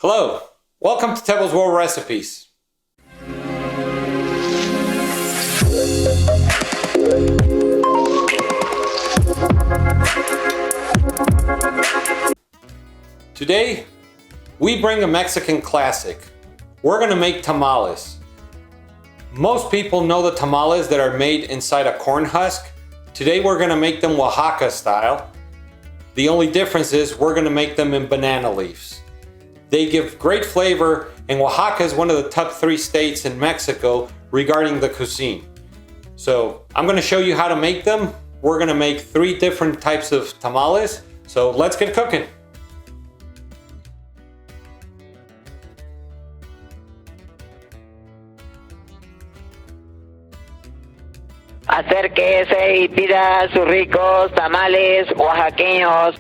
Hello, welcome to Tamales World Recipes. Today, we bring a Mexican classic. We're gonna make tamales. Most people know the tamales that are made inside a corn husk. Today we're gonna make them Oaxaca style. The only difference is we're gonna make them in banana leaves. They give great flavor, and Oaxaca is one of the top 3 states in Mexico regarding the cuisine. So I'm gonna show you how to make them. We're gonna make 3 different types of tamales. So let's get cooking. Acérquese y pida sus ricos tamales oaxaqueños.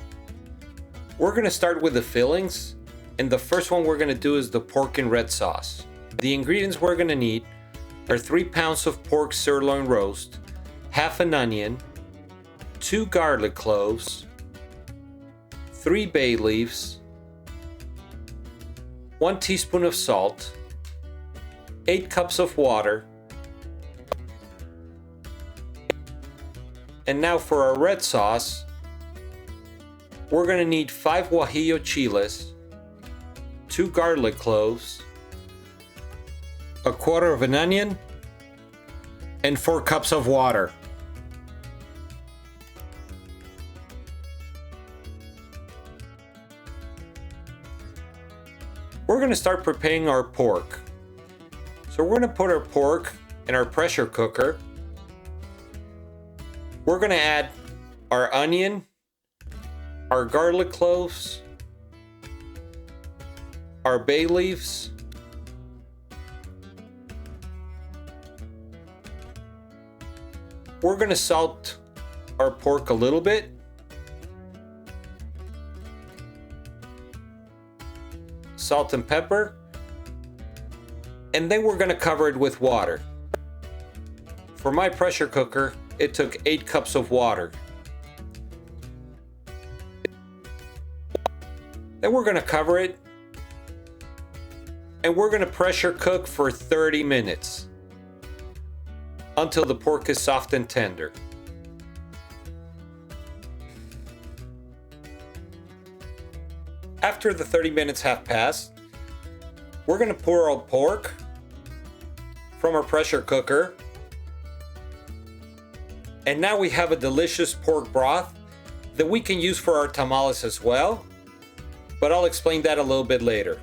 We're gonna start with the fillings, and the first one we're gonna do is the pork and red sauce. The ingredients we're gonna need are 3 pounds of pork sirloin roast, half an onion, 2 garlic cloves, 3 bay leaves, 1 teaspoon of salt, 8 cups of water. And now for our red sauce, we're gonna need 5 guajillo chiles, 2 garlic cloves, a quarter of an onion, and 4 cups of water. We're gonna start preparing our pork. So we're gonna put our pork in our pressure cooker. We're gonna add our onion, our garlic cloves, our bay leaves, we're gonna salt our pork a little bit, salt and pepper, and then we're gonna cover it with water. For my pressure cooker, it took 8 cups of water. Then we're gonna cover it, and we're gonna pressure cook for 30 minutes until the pork is soft and tender. After the 30 minutes have passed, we're gonna pour our pork from our pressure cooker. And now we have a delicious pork broth that we can use for our tamales as well, but I'll explain that a little bit later.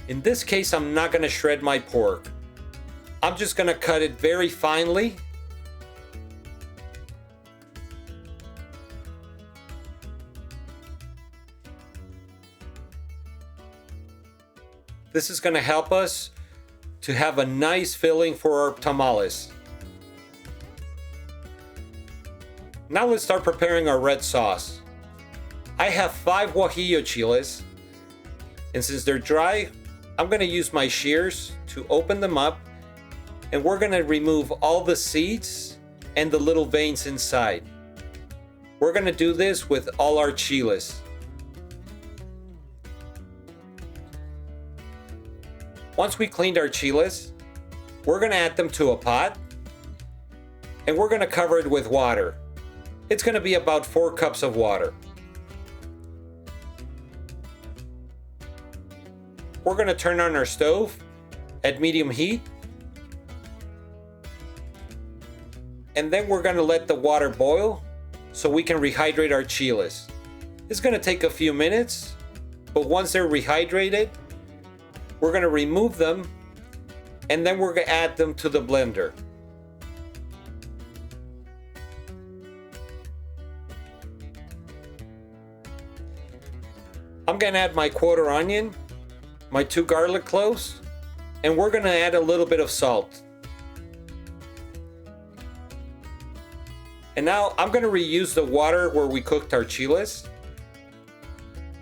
In this case, I'm not gonna shred my pork. I'm just gonna cut it very finely. This is gonna help us to have a nice filling for our tamales. Now let's start preparing our red sauce. I have 5 guajillo chiles, and since they're dry, I'm gonna use my shears to open them up, and we're gonna remove all the seeds and the little veins inside. We're gonna do this with all our chiles. Once we cleaned our chiles, we're gonna add them to a pot, and we're gonna cover it with water. It's gonna be about 4 cups of water. We're gonna turn on our stove at medium heat. And then we're gonna let the water boil so we can rehydrate our chiles. It's gonna take a few minutes, but once they're rehydrated, we're gonna remove them, and then we're gonna add them to the blender. I'm gonna add my quarter onion, my 2 garlic cloves, and we're gonna add a little bit of salt. And now I'm gonna reuse the water where we cooked our chiles.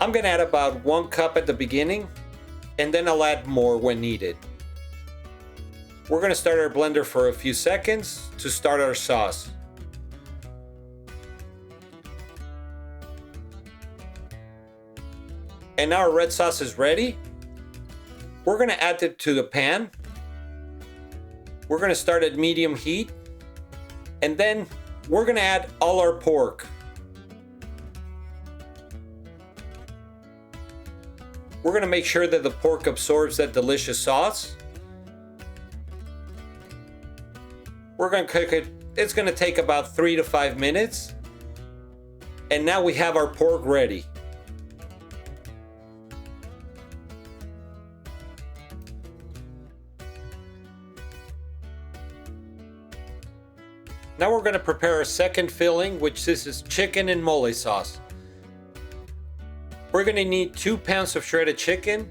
I'm gonna add about 1 cup at the beginning, and then I'll add more when needed. We're gonna start our blender for a few seconds to start our sauce. And now our red sauce is ready. We're going to add it to the pan. We're going to start at medium heat. And then we're going to add all our pork. We're going to make sure that the pork absorbs that delicious sauce. We're going to cook it. It's going to take about 3 to 5 minutes. And now we have our pork ready. Now we're going to prepare a second filling, which this is chicken and mole sauce. We're going to need 2 pounds of shredded chicken,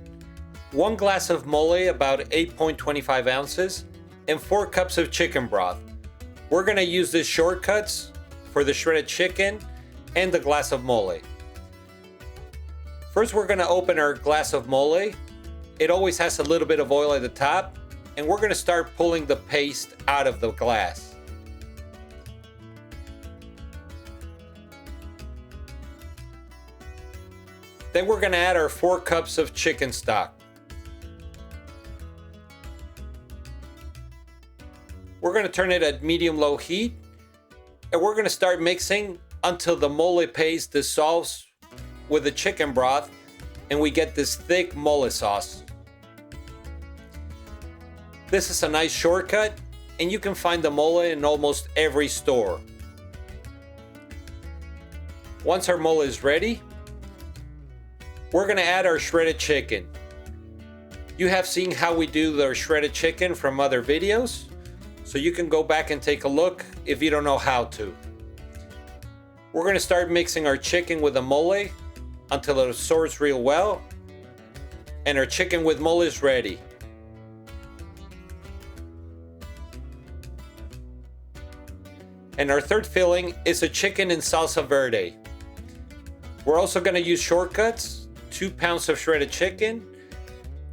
1 glass of mole, about 8.25 ounces, and 4 cups of chicken broth. We're going to use these shortcuts for the shredded chicken and the glass of mole. First, we're going to open our glass of mole. It always has a little bit of oil at the top, and we're going to start pulling the paste out of the glass. Then we're going to add our 4 cups of chicken stock. We're going to turn it at medium-low heat, and we're going to start mixing until the mole paste dissolves with the chicken broth and we get this thick mole sauce. This is a nice shortcut, and you can find the mole in almost every store. Once our mole is ready, we're going to add our shredded chicken. You have seen how we do the shredded chicken from other videos, so you can go back and take a look if you don't know how to. We're going to start mixing our chicken with the mole until it absorbs real well, and our chicken with mole is ready. And our third filling is a chicken in salsa verde. We're also going to use shortcuts. 2 pounds of shredded chicken,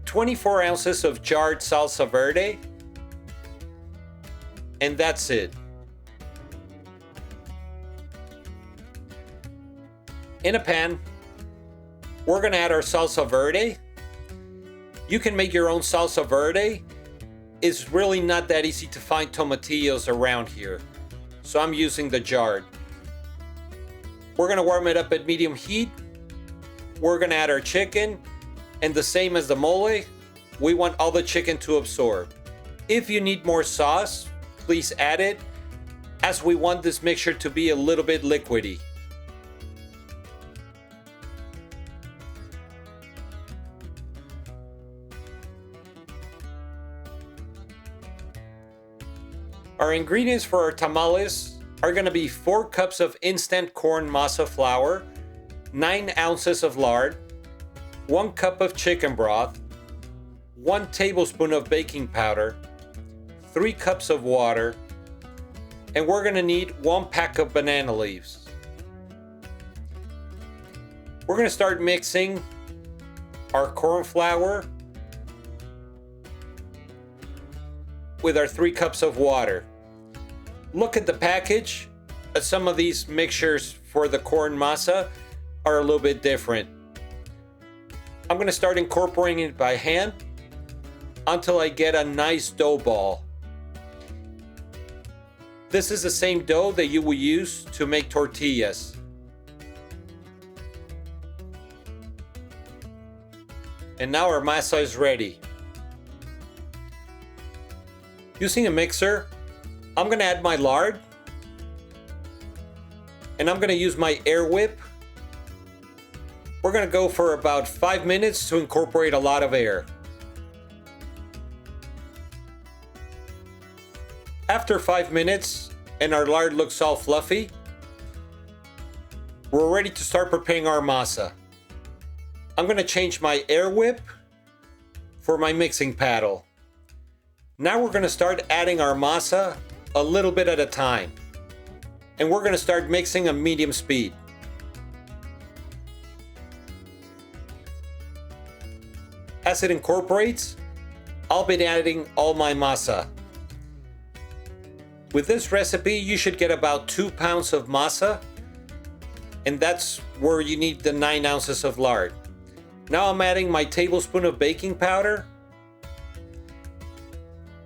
24 ounces of jarred salsa verde, and that's it. In a pan, we're going to add our salsa verde. You can make your own salsa verde. It's really not that easy to find tomatillos around here, so I'm using the jarred. We're going to warm it up at medium heat. We're going to add our chicken, and the same as the mole, we want all the chicken to absorb. If you need more sauce, please add it, as we want this mixture to be a little bit liquidy. Our ingredients for our tamales are going to be 4 cups of instant corn masa flour, 9 ounces of lard, 1 cup of chicken broth, 1 tablespoon of baking powder, 3 cups of water, and we're going to need 1 pack of banana leaves. We're going to start mixing our corn flour with our 3 cups of water. Look at the package. Some of these mixtures for the corn masa are a little bit different. I'm going to start incorporating it by hand until I get a nice dough ball. This is the same dough that you will use to make tortillas. And now our masa is ready. Using a mixer, I'm going to add my lard, and I'm going to use my air whip. We're going to go for about 5 minutes to incorporate a lot of air. After 5 minutes and our lard looks all fluffy, we're ready to start preparing our masa. I'm going to change my air whip for my mixing paddle. Now we're going to start adding our masa a little bit at a time. And we're going to start mixing at medium speed. As it incorporates, I'll be adding all my masa. With this recipe, you should get about 2 pounds of masa, and that's where you need the 9 ounces of lard. Now I'm adding my tablespoon of baking powder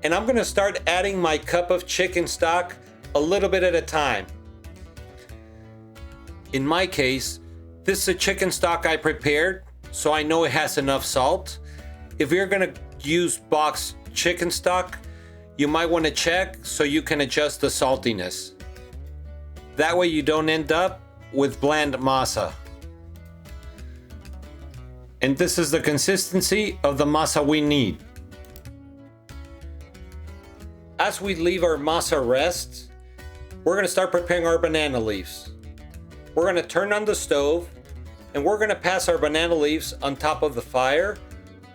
And I'm gonna start adding my cup of chicken stock a little bit at a time. In my case, this is a chicken stock I prepared, so I know it has enough salt. If you're gonna use boxed chicken stock, you might wanna check so you can adjust the saltiness. That way you don't end up with bland masa. And this is the consistency of the masa we need. As we leave our masa rest, we're gonna start preparing our banana leaves. We're gonna turn on the stove and we're gonna pass our banana leaves on top of the fire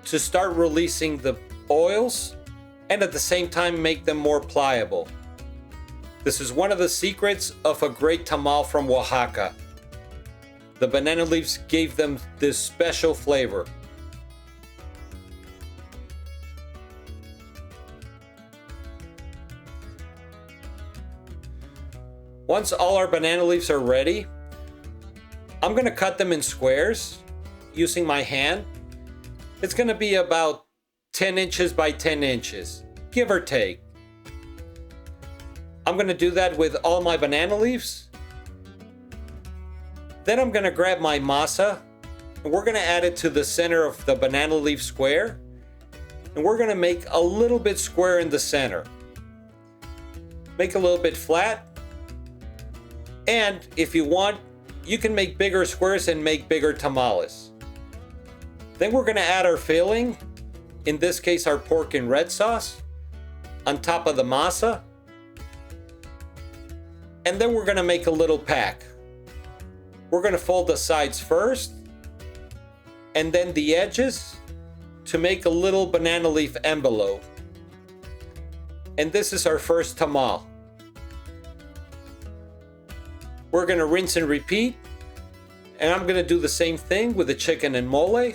to start releasing the oils and at the same time make them more pliable. This is one of the secrets of a great tamal from Oaxaca. The banana leaves gave them this special flavor. Once all our banana leaves are ready, I'm gonna cut them in squares using my hand. It's gonna be about 10 inches by 10 inches, give or take. I'm gonna do that with all my banana leaves. Then I'm gonna grab my masa and we're gonna add it to the center of the banana leaf square. And we're gonna make a little bit square in the center. Make a little bit flat. And if you want, you can make bigger squares and make bigger tamales. Then we're gonna add our filling, in this case our pork and red sauce, on top of the masa. And then we're gonna make a little pack. We're gonna fold the sides first, and then the edges to make a little banana leaf envelope. And this is our first tamal. We're gonna rinse and repeat, and I'm gonna do the same thing with the chicken and mole.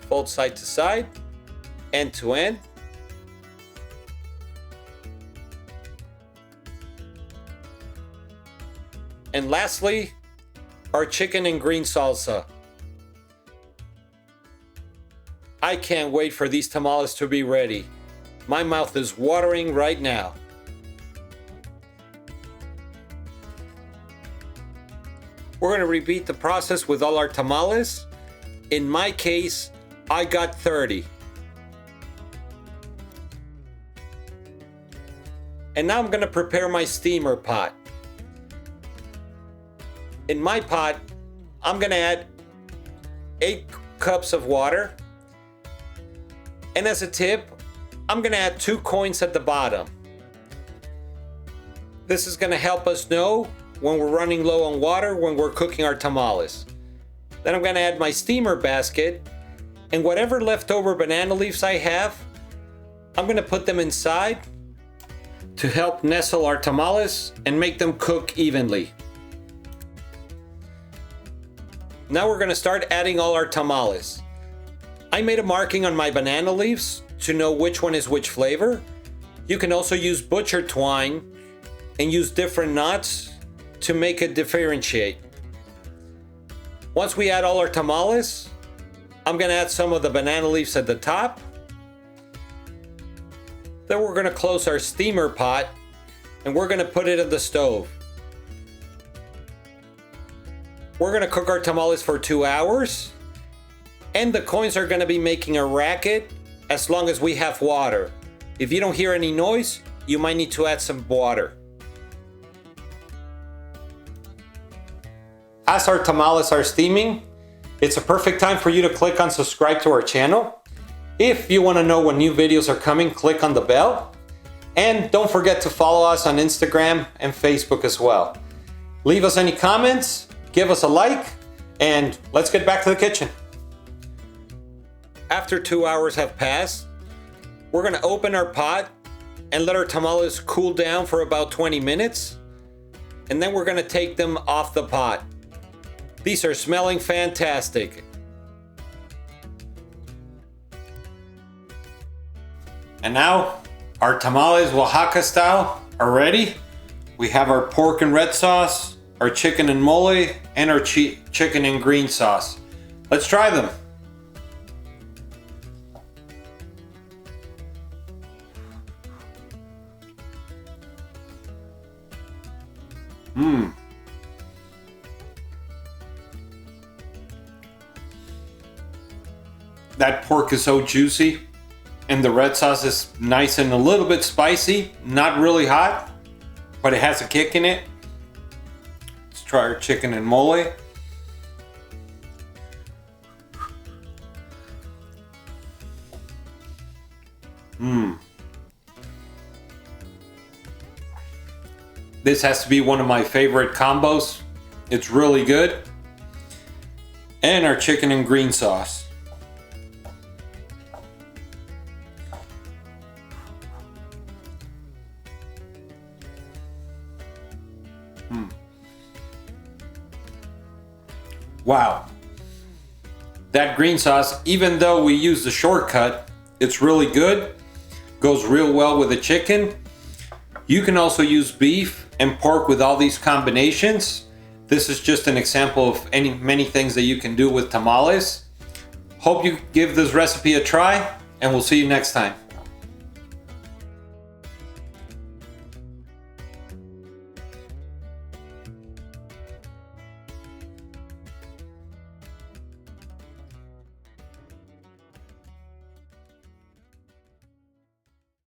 Fold side to side, end to end. And lastly, our chicken and green salsa. I can't wait for these tamales to be ready. My mouth is watering right now. We're gonna repeat the process with all our tamales. In my case, I got 30. And now I'm gonna prepare my steamer pot. In my pot, I'm gonna add 8 cups of water. And as a tip, I'm gonna add 2 coins at the bottom. This is gonna help us know when we're running low on water when we're cooking our tamales. Then I'm gonna add my steamer basket, and whatever leftover banana leaves I have, I'm gonna put them inside to help nestle our tamales and make them cook evenly. Now we're gonna start adding all our tamales. I made a marking on my banana leaves to know which one is which flavor. You can also use butcher twine and use different knots to make it differentiate. Once we add all our tamales, I'm gonna add some of the banana leaves at the top. Then we're gonna close our steamer pot and we're gonna put it in the stove. We're gonna cook our tamales for 2 hours. And the coins are gonna be making a racket as long as we have water. If you don't hear any noise, you might need to add some water. As our tamales are steaming, it's a perfect time for you to click on subscribe to our channel. If you wanna know when new videos are coming, click on the bell. And don't forget to follow us on Instagram and Facebook as well. Leave us any comments, give us a like, and let's get back to the kitchen. After 2 hours have passed, we're gonna open our pot and let our tamales cool down for about 20 minutes. And then we're gonna take them off the pot. These are smelling fantastic. And now, our tamales Oaxaca style are ready. We have our pork and red sauce, our chicken and mole, and our chicken and green sauce. Let's try them. That pork is so juicy, and the red sauce is nice and a little bit spicy, not really hot, but it has a kick in it. Let's try our chicken and mole. This has to be one of my favorite combos. It's really good. And our chicken and green sauce. Wow. That green sauce, even though we use the shortcut, it's really good. Goes real well with the chicken. You can also use beef and pork with all these combinations. This is just an example of many things that you can do with tamales. Hope you give this recipe a try, and we'll see you next time.